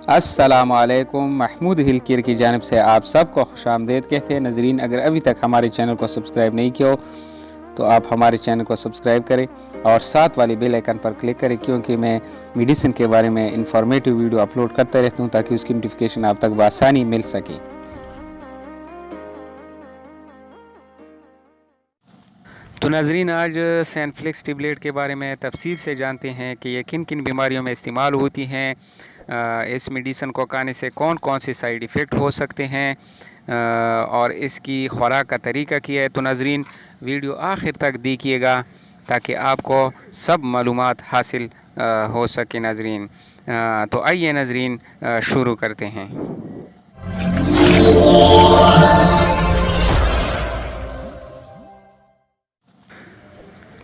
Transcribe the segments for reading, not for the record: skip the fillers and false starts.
अस्सलाम वालेकुम। महमूद हिल केयर की जानिब से आप सबको खुशामदीद कहते हैं। नज़रीन, अगर अभी तक हमारे चैनल को सब्सक्राइब नहीं किया हो तो आप हमारे चैनल को सब्सक्राइब करें और साथ वाली बेल आइकन पर क्लिक करें, क्योंकि मैं मेडिसिन के बारे में इंफॉर्मेटिव वीडियो अपलोड करता रहता हूँ ताकि उसकी नोटिफिकेशन आप तक बआसानी मिल सके। तो नाजरीन, आज सैनफ्लिक्स टेबलेट के बारे में तफसील से जानते हैं कि ये किन किन बीमारियों में इस्तेमाल होती हैं, इस मेडिसिन को खाने से कौन कौन से साइड इफ़ेक्ट हो सकते हैं और इसकी खुराक का तरीका क्या है। तो नाजरीन, वीडियो आखिर तक देखिएगा ताकि आपको सब मालूमात हासिल हो सके। नाजरीन, तो आइए नाजरीन शुरू करते हैं।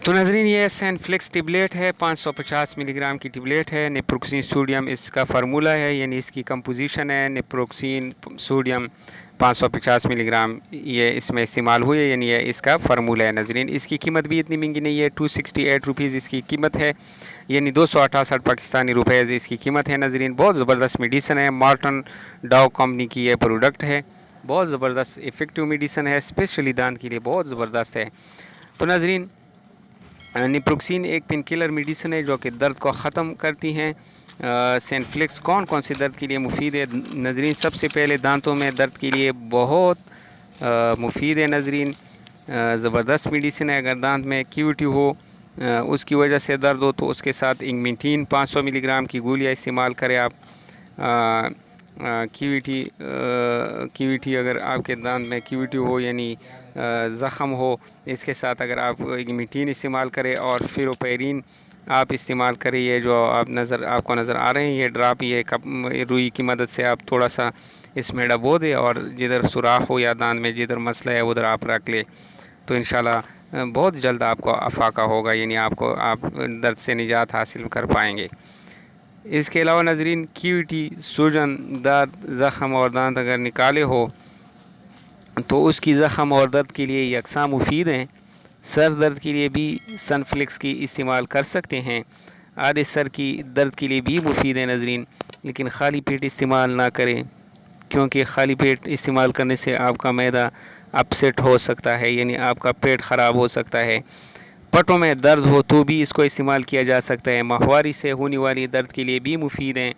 तो नाजरीन, ये सैनफ्लिक्स टेबलेट है, 550 मिलीग्राम की टेबलेट है। नेप्रोक्सीन सोडियम इसका फार्मूला है, यानी इसकी कंपोजिशन है। नेप्रोक्सीन सोडियम 550 मिलीग्राम ये इसमें इस्तेमाल हुई है, यानी ये इसका फार्मूला है। नाजरीन, इसकी कीमत भी इतनी महंगी नहीं है, 268 रुपीज़ इसकी कीमत है, यानी 268 पाकिस्तानी रुपये इसकी कीमत है। नाजरीन, बहुत ज़बरदस्त मेडिसन है। मार्टन डाउ कंपनी की ये प्रोडक्ट है, बहुत ज़बरदस्त इफ़ेक्टिव मेडिसन है, स्पेशली दांत के लिए बहुत ज़बरदस्त है। तो नाजरीन, नेप्रोक्सीन एक पेन किलर मेडिसिन है जो कि दर्द को ख़त्म करती हैं। सैनफ्लिक्स कौन कौन से दर्द के लिए मुफीद है? नजरीन, सबसे पहले दांतों में दर्द के लिए बहुत मुफीद है। नजरीन, ज़बरदस्त मेडिसिन है। अगर दांत में क्यूटी हो, उसकी वजह से दर्द हो, तो उसके साथ इंगमेंटीन 500 मिलीग्राम की गोलियाँ इस्तेमाल करें आप। क्यूटी अगर आपके दांत में क्यूटी हो, यानी ज़ख़म हो, इसके साथ अगर आप इंगमेंटीन इस्तेमाल करें और फिरोपेरिन आप इस्तेमाल करें। ये जो आपको नज़र आ रहे हैं ये ड्राप, ये रुई की मदद से आप थोड़ा सा इसमें डबो दें और जिधर सुराख हो या दांत में जिधर मसला है उधर आप रख लें, तो इंशाल्लाह बहुत जल्द आपको अफाका होगा, यानी आप दर्द से निजात हासिल कर पाएंगे। इसके अलावा नजरीन, क्यूटी, सूजन, दर्द, ज़ख़म और दांत अगर निकाले हो तो उसकी ज़ख़म और दर्द के लिए यकसा मुफीद हैं। सर दर्द के लिए भी सनफ्लिक्स की इस्तेमाल कर सकते हैं। आधे सर की दर्द के लिए भी मुफीद है नजरीन, लेकिन खाली पेट इस्तेमाल ना करें, क्योंकि खाली पेट इस्तेमाल करने से आपका मैदा अपसेट हो सकता है, यानी आपका पेट ख़राब हो सकता है। पटों में दर्द हो तो भी इसको इस्तेमाल किया जा सकता है। माहवारी से होने वाली दर्द के लिए भी मुफीद हैं,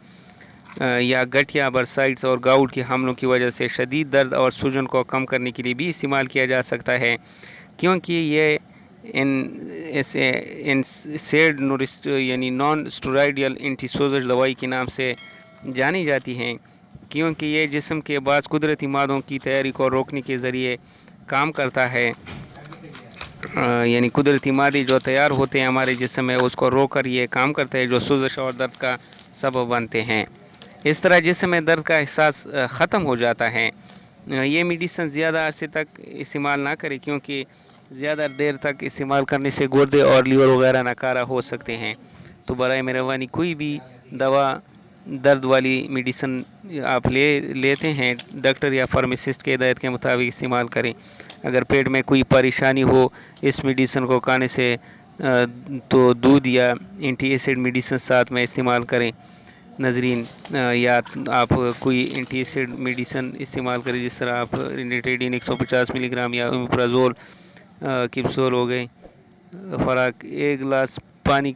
या गठिया, बरसाइट्स और गाउट के हमलों की वजह से शदीद दर्द और सूजन को कम करने के लिए भी इस्तेमाल किया जा सकता है, क्योंकि ये सेड नोरिस्ट यानी नॉन स्टेरॉयडल एंटीसोजल दवाई के नाम से जानी जाती हैं, क्योंकि ये जिस्म के बाद कुदरती मादों की तैयारी को रोकने के ज़रिए काम करता है। यानी कुदरती मादे जो तैयार होते हैं हमारे जिस्म में, उसको रोक कर ये काम करता है, जो सोजश और दर्द का सबब बनते हैं। इस तरह जिस्म में दर्द का एहसास ख़त्म हो जाता है। ये मेडिसिन ज़्यादा अरसे तक इस्तेमाल ना करें, क्योंकि ज़्यादा देर तक इस्तेमाल करने से गुर्दे और लीवर वगैरह नकारा हो सकते हैं। तो बराए मेहरबानी कोई भी दवा दर्द वाली मेडिसिन आप लेते हैं, डॉक्टर या फार्मासिस्ट के हिदायत के मुताबिक इस्तेमाल करें। अगर पेट में कोई परेशानी हो इस मेडिसिन को खाने से, तो दूध या एंटी एसिड मेडिसिन साथ में इस्तेमाल करें। नजरीन, या आप कोई एंटी एसिड मेडिसिन इस्तेमाल करें, जिस तरह आप रिनेटेडिन 150 मिलीग्राम या ओमेप्राजोल कैप्सूल हो गए। खुराक 1 गिलास पानी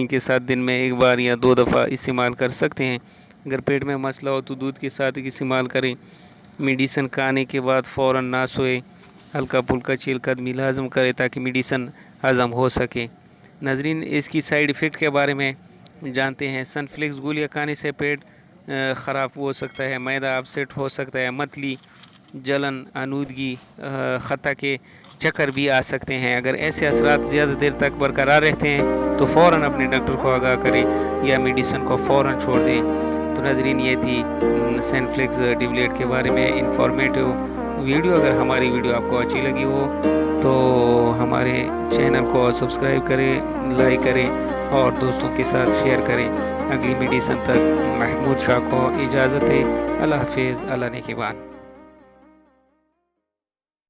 के साथ दिन में 1 बार या 2 दफ़ा इस्तेमाल कर सकते हैं। अगर पेट में मसला हो तो दूध के साथ इस्तेमाल करें। मेडिसिन खाने के बाद फ़ौरन ना सोए, हल्का फुल्का चहलकदमी लाजम करें ताकि मेडिसिन हज़म हो सके। नजरीन, इसकी साइड इफ़ेक्ट के बारे में जानते हैं। सनफ्लिक्स गोलियाँ खाने से पेट ख़राब हो सकता है, मैदा अपसेट हो सकता है, मतली, जलन, आलूदगी, ख़ता के चक्कर भी आ सकते हैं। अगर ऐसे असरात ज़्यादा देर तक बरकरार रहते हैं तो फ़ौरन अपने डॉक्टर को आगाह करें या मेडिसिन को फ़ौरन छोड़ दें। तो नाजरीन, ये थी सैनफ्लिक्स टेबलेट के बारे में इंफॉर्मेटिव वीडियो। अगर हमारी वीडियो आपको अच्छी लगी हो तो हमारे चैनल को सब्सक्राइब करें, लाइक करें और दोस्तों के साथ शेयर करें। अगली मेडिसिन तक महमूद शाह को इजाज़त है। अल्लाह हाफिज़, अल्लाह ने के बाद।